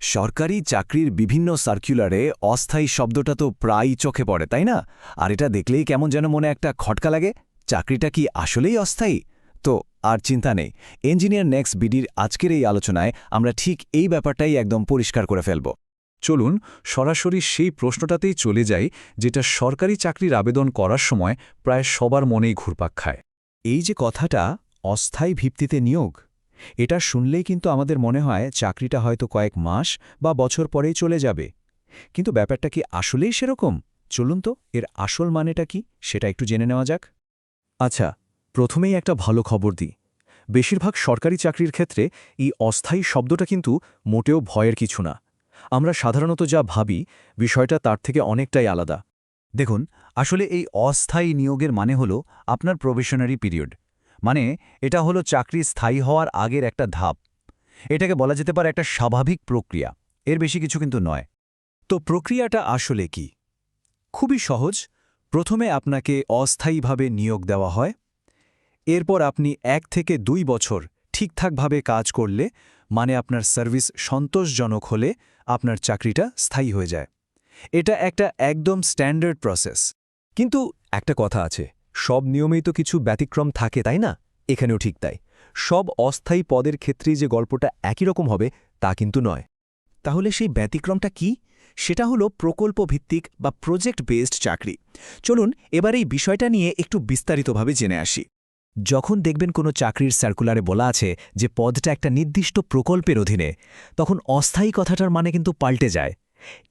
সরকারি চাকরির বিভিন্ন সার্কুলারে অস্থায়ী শব্দটা তো প্রায়ই চোখে পড়ে তাই না? আর এটা দেখলেই কেমন যেন মনে একটা খটকা লাগে। চাকরিটা কি আসলেই অস্থায়ী? তো আর চিন্তা নেই, ইঞ্জিনিয়ার নেক্সট বিডির আজকের এই আলোচনায় আমরা ঠিক এই ব্যাপারটাই একদম পরিষ্কার করে ফেলব। চলুন সরাসরি সেই প্রশ্নটাতেই চলে যাই, যেটা সরকারি চাকরির আবেদন করার সময় প্রায় সবার মনেই ঘুরপাক খায়। এই যে কথাটা অস্থায়ী ভিত্তিতে নিয়োগ, এটা শুনলেই কিন্তু আমাদের মনে হয় চাকরিটা হয়তো কয়েক মাস বা বছর পরেই চলে যাবে। কিন্তু ব্যাপারটা কি আসলেই সেরকম? চলুন তো এর আসল মানেটা কি সেটা একটু জেনে নেওয়া যাক। আচ্ছা, প্রথমেই একটা ভালো খবর দিই। বেশিরভাগ সরকারি চাকরির ক্ষেত্রে এই অস্থায়ী শব্দটা কিন্তু মোটেও ভয়ের কিছু না। আমরা সাধারণত যা ভাবি, বিষয়টা তার থেকে অনেকটাই আলাদা। দেখুন, আসলে এই অস্থায়ী নিয়োগের মানে হলো আপনার প্রবেশনারি পিরিয়ড। মানে এটা হলো চাকরি স্থায়ী হওয়ার আগের একটা ধাপ। এটাকে বলা যেতে পারে একটা স্বাভাবিক প্রক্রিয়া, এর বেশি কিছু কিন্তু নয়। তো প্রক্রিয়াটা আসলে কি? খুবই সহজ। প্রথমে আপনাকে অস্থায়ীভাবে নিয়োগ দেওয়া হয়। এরপর আপনি 1 থেকে 2 বছর ঠিকঠাকভাবে কাজ করলে, মানে আপনার সার্ভিস সন্তোষজনক হলে আপনার চাকরিটা স্থায়ী হয়ে যায়। এটা একটা একদম স্ট্যান্ডার্ড প্রসেস। কিন্তু একটা কথা আছে, সব নিয়মেই তো কিছু ব্যতিক্রম থাকে তাই না? এখানেও ঠিক তাই। সব অস্থায়ী পদের ক্ষেত্রেই যে গল্পটা একই রকম হবে তা কিন্তু নয়। তাহলে সেই ব্যতিক্রমটা কি? সেটা হলো প্রকল্প ভিত্তিক বা প্রজেক্ট বেসড চাকরি। চলুন এবার এই বিষয়টা নিয়ে একটু বিস্তারিতভাবে জেনে আসি। যখন দেখবেন কোনো চাকরির সার্কুলারে বলা আছে যে পদটা একটা নির্দিষ্ট প্রকল্পের অধীনে, তখন অস্থায়ী কথাটার মানে কিন্তু পাল্টে যায়।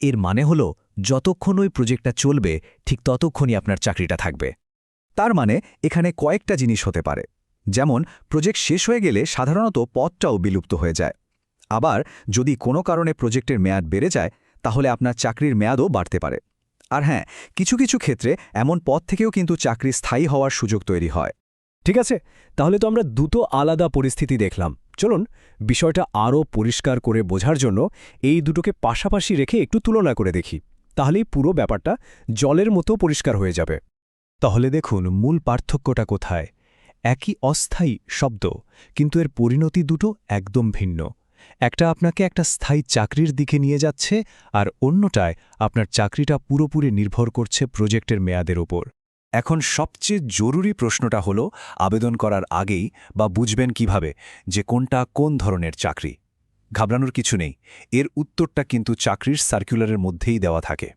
এর মানে হলো যতক্ষণ ওই প্রজেক্টটা চলবে ঠিক ততক্ষণই আপনার চাকরিটা থাকবে। তার মানে এখানে কয়েকটা জিনিস হতে পারে। যেমন প্রজেক্ট শেষ হয়ে গেলে সাধারণত পদটাও বিলুপ্ত হয়ে যায়। আবার যদি কোনো কারণে প্রজেক্টের মেয়াদ বেড়ে যায়, তাহলে আপনার চাকরির মেয়াদও বাড়তে পারে। আর হ্যাঁ, কিছু কিছু ক্ষেত্রে এমন পদ থেকেও কিন্তু চাকরি স্থায়ী হওয়ার সুযোগ তৈরি হয়। ঠিক আছে, তাহলে তো আমরা দুটো আলাদা পরিস্থিতি দেখলাম। চলুন বিষয়টা আরও পরিষ্কার করে বোঝার জন্য এই দুটোকে পাশাপাশি রেখে একটু তুলনা করে দেখি। তাহলেই পুরো ব্যাপারটা জলের মতো পরিষ্কার হয়ে যাবে। তাহলে দেখুন মূল পার্থক্যটা কোথায়। একই অস্থায়ী শব্দ, কিন্তু এর পরিণতি দুটো একদম ভিন্ন। একটা আপনাকে একটা স্থায়ী চাকরির দিকে নিয়ে যাচ্ছে, আর অন্যটায় আপনার চাকরিটা পুরোপুরি নির্ভর করছে প্রজেক্টের মেয়াদের ওপর। এখন সবচেয়ে জরুরি প্রশ্নটা হলো, আবেদন করার আগেই বা বুঝবেন কিভাবে যে কোনটা কোন ধরনের চাকরি? ঘাবড়ানোর কিছু নেই, এর উত্তরটা কিন্তু চাকরির সার্কুলারের মধ্যেই দেওয়া থাকে।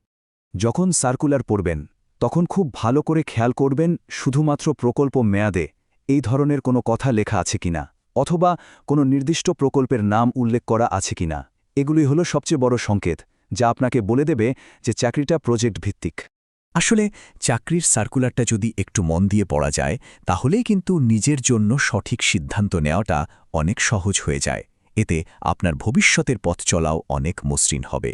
যখন সার্কুলার পড়বেন তখন খুব ভালো করে খেয়াল করবেন শুধুমাত্র প্রকল্প মেয়াদে এই ধরনের কোনো কথা লেখা আছে কিনা, অথবা কোনো নির্দিষ্ট প্রকল্পের নাম উল্লেখ করা আছে কিনা। এগুলোই হলো সবচেয়ে বড় সংকেত, যা আপনাকে বলে দেবে যে চাকরিটা প্রজেক্ট ভিত্তিক। আসলে চাকরির সার্কুলারটা যদি একটু মন দিয়ে পড়া যায়, তাহলেই কিন্তু নিজের জন্য সঠিক সিদ্ধান্ত নেওয়াটা অনেক সহজ হয়ে যায়। এতে আপনার ভবিষ্যতের পথ চলাও অনেক মসৃণ হবে।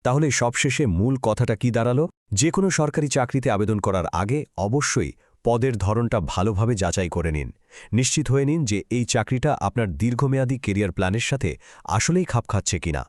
তাহলে সবশেষে মূল কথাটা কি দাঁড়ালো? যে কোনো সরকারি চাকরিতে আবেদন করার আগে অবশ্যই পদের ধরনটা ভালোভাবে যাচাই করে নিন। নিশ্চিত হয়ে নিন যে এই চাকরিটা আপনার দীর্ঘমেয়াদী কেরিয়ার প্ল্যানের সাথে আসলেই খাপ খাচ্ছে কিনা।